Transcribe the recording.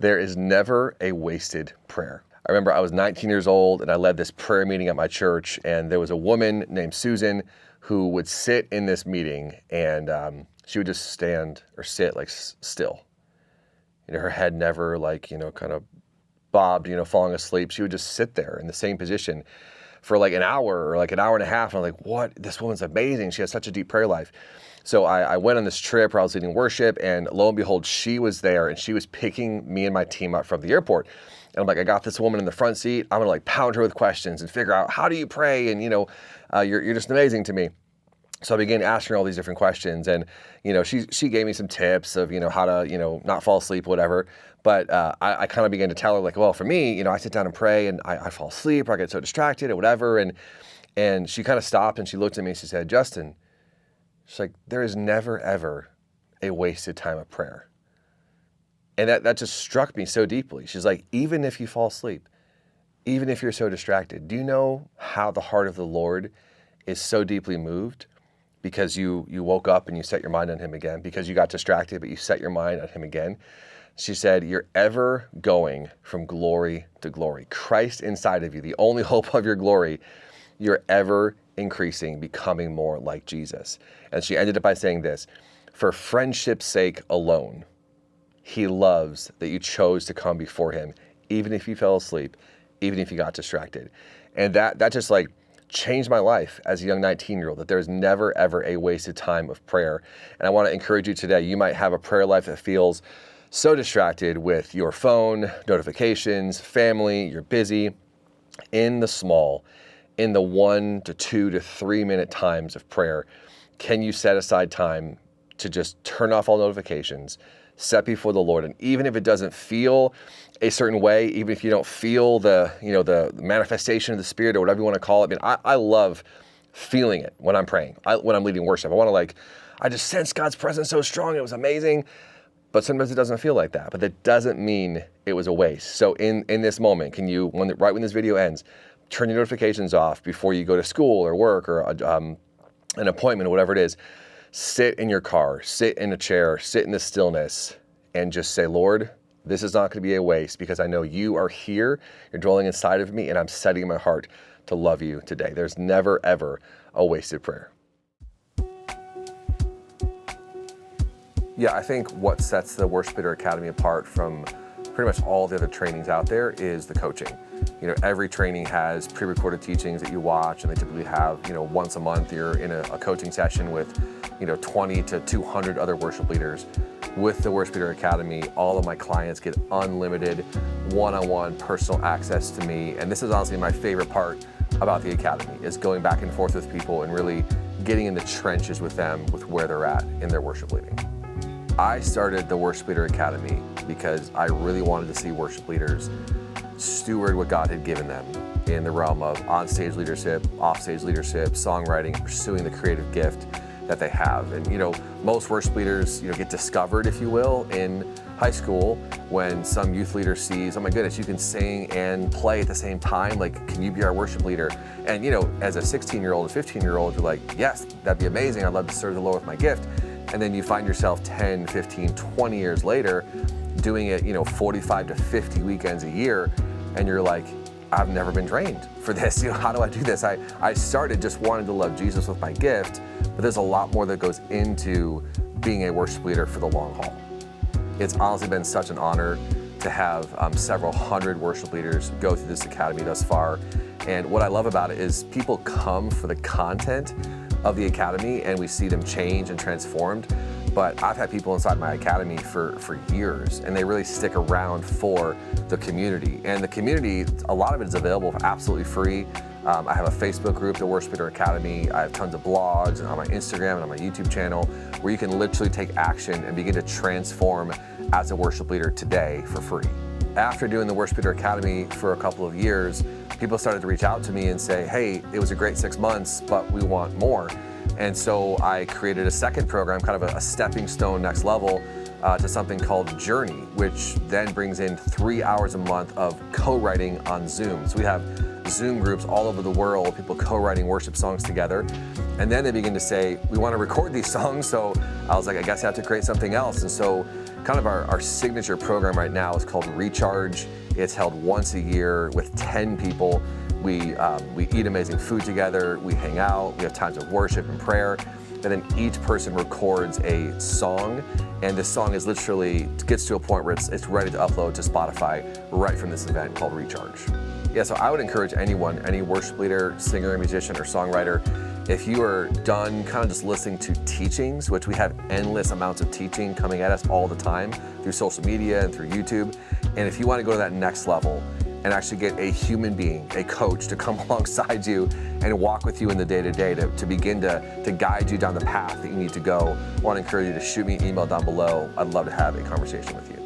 There is never a wasted prayer. I remember I was 19 years old and I led this prayer meeting at my church, and there was a woman named Susan who would sit in this meeting, and she would just stand or sit like still. Her head never kind of bobbed, falling asleep. She would just sit there in the same position for like an hour or like an hour and a half. And I'm like, what? This woman's amazing. She has such a deep prayer life. So I went on this trip where I was leading worship, and lo and behold, she was there, and she was picking me and my team up from the airport. And I'm like, I got this woman in the front seat. I'm gonna pound her with questions and figure out, how do you pray? And you're just amazing to me. So I began asking her all these different questions, and she gave me some tips of how to not fall asleep, whatever. But I kind of began to tell her well, for me, I sit down and pray, and I fall asleep, or I get so distracted, or whatever. And she kind of stopped, and she looked at me, and she said, Justin, she's like, there is never ever a wasted time of prayer. And that just struck me so deeply. She's like, even if you fall asleep, even if you're so distracted, do you know how the heart of the Lord is so deeply moved? Because you woke up and you set your mind on him again, because you got distracted, but you set your mind on him again. She said, you're ever going from glory to glory. Christ inside of you, the only hope of your glory, you're ever increasing, becoming more like Jesus. And she ended up by saying this: for friendship's sake alone, he loves that you chose to come before him, even if you fell asleep, even if you got distracted. And that just changed my life as a young 19-year-old, that there's never, ever a wasted time of prayer. And I want to encourage you today, you might have a prayer life that feels so distracted with your phone, notifications, family, you're busy. In the small, in the 1 to 2 to 3 minute times of prayer, can you set aside time to just turn off all notifications, set before the Lord? And even if it doesn't feel a certain way, even if you don't feel the manifestation of the Spirit, or whatever you want to call it. I love feeling it when I'm praying, when I'm leading worship. I want to I just sense God's presence so strong. It was amazing. But sometimes it doesn't feel like that. But that doesn't mean it was a waste. So in this moment, can you, right when this video ends, turn your notifications off before you go to school or work or an appointment or whatever it is. Sit in your car, sit in a chair, sit in the stillness, and just say, Lord, this is not going to be a waste, because I know you are here, you're dwelling inside of me, and I'm setting my heart to love you today. There's never, ever a wasted prayer. Yeah, I think what sets the Worship Leader Academy apart from pretty much all the other trainings out there is the coaching. Every training has pre-recorded teachings that you watch, and they typically have, once a month you're in a coaching session with, 20 to 200 other worship leaders. With the Worship Leader Academy, all of my clients get unlimited one-on-one personal access to me. And this is honestly my favorite part about the Academy, is going back and forth with people and really getting in the trenches with them with where they're at in their worship leading. I started the Worship Leader Academy because I really wanted to see worship leaders steward what God had given them in the realm of on-stage leadership, off-stage leadership, songwriting, pursuing the creative gift that they have. And most worship leaders get discovered, if you will, in high school when some youth leader sees, oh my goodness, you can sing and play at the same time, can you be our worship leader? And as a 16-year-old, a 15-year-old, you're like, yes, that'd be amazing, I'd love to serve the Lord with my gift. And then you find yourself 10, 15, 20 years later doing it 45 to 50 weekends a year, and you're like, I've never been trained for this. How do I do this? I started just wanting to love Jesus with my gift, but there's a lot more that goes into being a worship leader for the long haul. It's honestly been such an honor to have several hundred worship leaders go through this academy thus far. And what I love about it is people come for the content of the academy, and we see them change and transformed. But I've had people inside my academy for years, and they really stick around for the community. And the community, a lot of it is available for absolutely free. I have a Facebook group, the Worship Leader Academy. I have tons of blogs and on my Instagram and on my YouTube channel where you can literally take action and begin to transform as a worship leader today for free. After doing the Worship Leader Academy for a couple of years, people started to reach out to me and say, hey, it was a great 6 months, but we want more. And so I created a second program, kind of a stepping stone next level to something called Journey, which then brings in 3 hours a month of co-writing on Zoom. So we have Zoom groups all over the world, people co-writing worship songs together. And then they begin to say, we want to record these songs. So I was like, I guess I have to create something else. And so Kind of our signature program right now is called Recharge. It's held once a year with 10 people. We eat amazing food together, we hang out, we have times of worship and prayer, and then each person records a song, and this song is literally, gets to a point where it's ready to upload to Spotify right from this event called Recharge. Yeah, so I would encourage anyone, any worship leader, singer, musician, or songwriter, if you are done kind of just listening to teachings, which we have endless amounts of teaching coming at us all the time through social media and through YouTube, and if you want to go to that next level and actually get a human being, a coach, to come alongside you and walk with you in the day-to-day to begin to guide you down the path that you need to go, I want to encourage you to shoot me an email down below. I'd love to have a conversation with you.